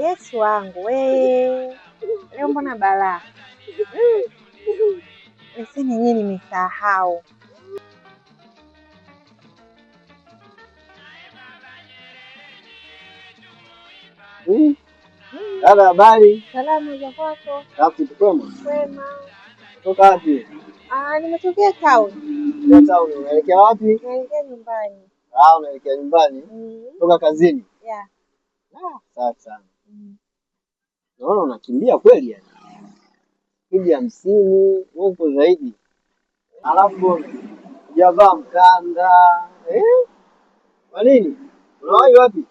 Yesu wangu we. Leo mbona balaa? Leseni yenyewe nimesahau. Dada, habari? Salama za kwako? Safi, kwema? Kwema. Kutoka wapi? Nimetokea town. Town, unaelekea wapi? Naelekea nyumbani. Unaelekea nyumbani? Kutoka kazini? Yeah. Safi sana. Naona unakimbia kweli yani. Kiji 50 huko zaidi. Alafu hujavaa mkanda. Kwa nini? Unawahi wapi?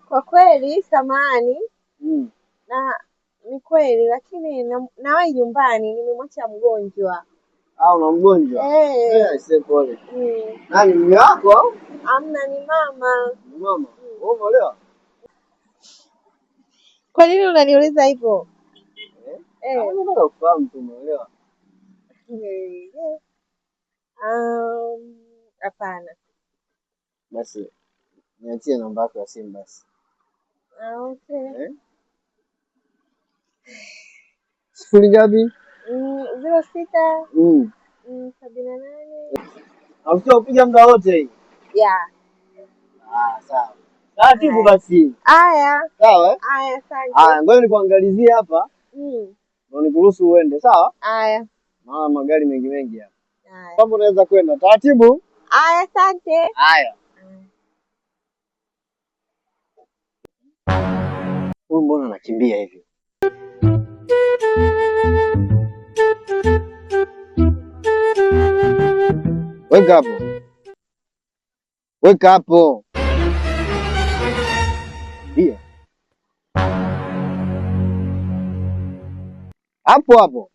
Kwa kweli samahani. Na ni kweli lakini nawahi nyumbani, nimemwacha mgonjwa. Una mgonjwa? Sasa pole. Nani, mume wako au? Amna, ni mama. Ni mama. Wewe umeolewa? Kwa nini unaniuliza hivyo? Nataka kufahamu tu umeolewa. Hapana. Basi niachie namba yako ya simu basi. Okay. Sifuri ngapi? 06 78. Hautoa kupiga muda wote hii? Yeah. Sawa. Taratibu basi. Haya. Sawa? Haya, asante. Ngoja nikuangalizie hapa. Ndio nikuruhusu uende, sawa? Haya. Maana magari mengi hapa. Haya. Kama unaweza kwenda taratibu? Haya, asante. Haya. Huyu mbona anakimbia hivyo? Weka hapo. Weka hapo. Ndio. Hapo.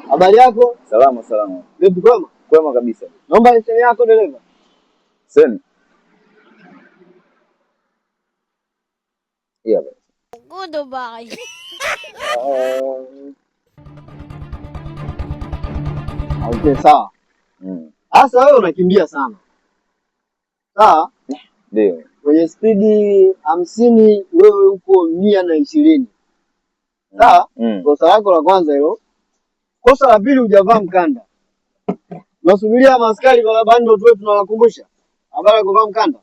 Habari yako? Salama. Vipi kwema? Kwema kabisa. Naomba leseni yako dereva. Seni. Yeah. Goodbye. Okay, sawa. Sasa wewe unakimbia sana. Sawa? Ndio. Kwenye spidi 50 wewe uko 120. Sawa? Kosa lako la kwanza hilo. Kosa la pili hujavaa mkanda. Unasubiria maaskari barabarani ndio tuwe tunawakumbusha habari ya kuvaa mkanda.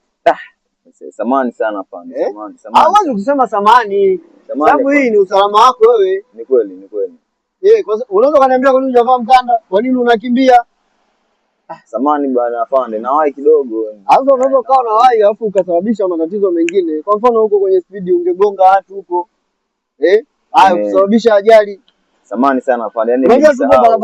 Samahani sana afande. Samahani. Hawezi kusema samahani. Sababu hii ni usalama wako wewe. Ni kweli. Unaweza kuniambia kwa nini hujavaa mkanda? Kwa nini unakimbia? Samahani bwana afande, nawahi kidogo. Sasa unaweza ukawa nawahi alafu ukasababisha matatizo mengine. Kwa mfano huko kwenye spidi ungegonga watu huko. Kusababisha ajali. Samahani sana afande. Unajua tuko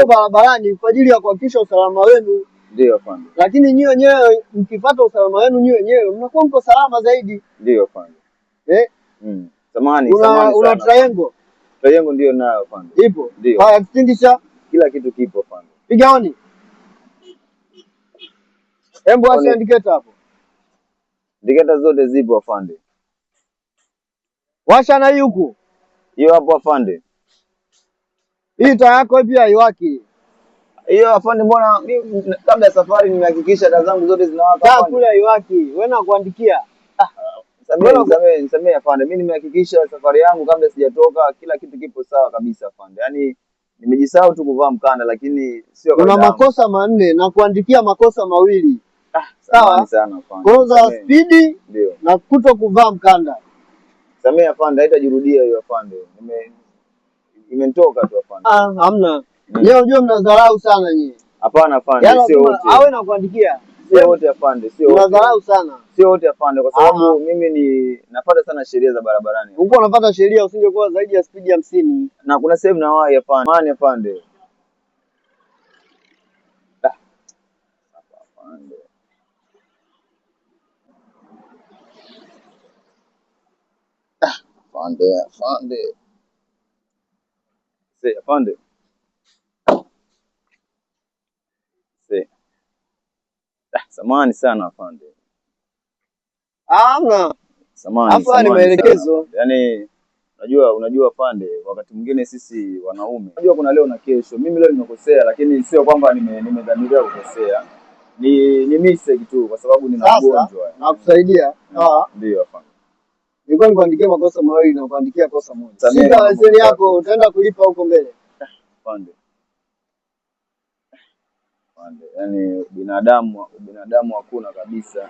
barabarani kwa ajili ya kuhakikisha usalama wenu. Ndio afande. Lakini nyinyi wenyewe mkifuata usalama wenu nyinyi wenyewe mnakuwa mko salama zaidi. Ndio afande. Samahani sana. Una triangle? Triangle ndio nayo afande. Ipo? Ndio. Haya, extinguisher? Kila kitu kipo afande. Piga oni. Hebu washa indicator hapo. Indicator zote zipo afande. Washa na hii huku. Hiyo hapo afande. Hii taa yako pia haiwaki. Hiyo afande, mbona kabla ya safari nimehakikisha taa zangu zote zinawaka afande. Taa kule haiwaki. Wewe nakuandikia. Nisamee afande. Mimi nimehakikisha safari yangu kabla sijatoka kila kitu kipo sawa kabisa afande. Yaani nimejisahau tu kuvaa mkanda lakini sio kuna makosa 4 na kuandikia makosa 2. Sawa sana afande. Kosa spidi na kuto kuvaa mkanda. Samee afande, haitajirudia hiyo afande. Imenitoka tu afande. Hamna. Leo unajua mnadharau sana nyinyi. Hapana afande, sio wote. Awe na kuandikia. Sio wote afande, sio wote. Mnadharau sana. Sio wote afande kwa sababu mimi nafuata sana sheria za barabarani. Uko unafuata sheria usingekuwa zaidi ya spidi 50. Na kuna sehemu nawahi afande. Maana afande. Afande. Afande. Samahani sana afande. Hamna. Samahani. Hapa ni maelekezo. Yaani unajua afande, wakati mwingine sisi wanaume. Unajua kuna leo na kesho. Mimi leo nimekosea lakini sio kwamba nimedhamiria kukosea. ni mistake tu kwa sababu nina ugonjwa. Nakusaidia. Ndio afande. Nilikuwa nikuandikia makosa mawili na kuandikia kosa moja. Shika leseni yako utaenda kulipa huko mbele. Afande. Yaani binadamu hakuna kabisa.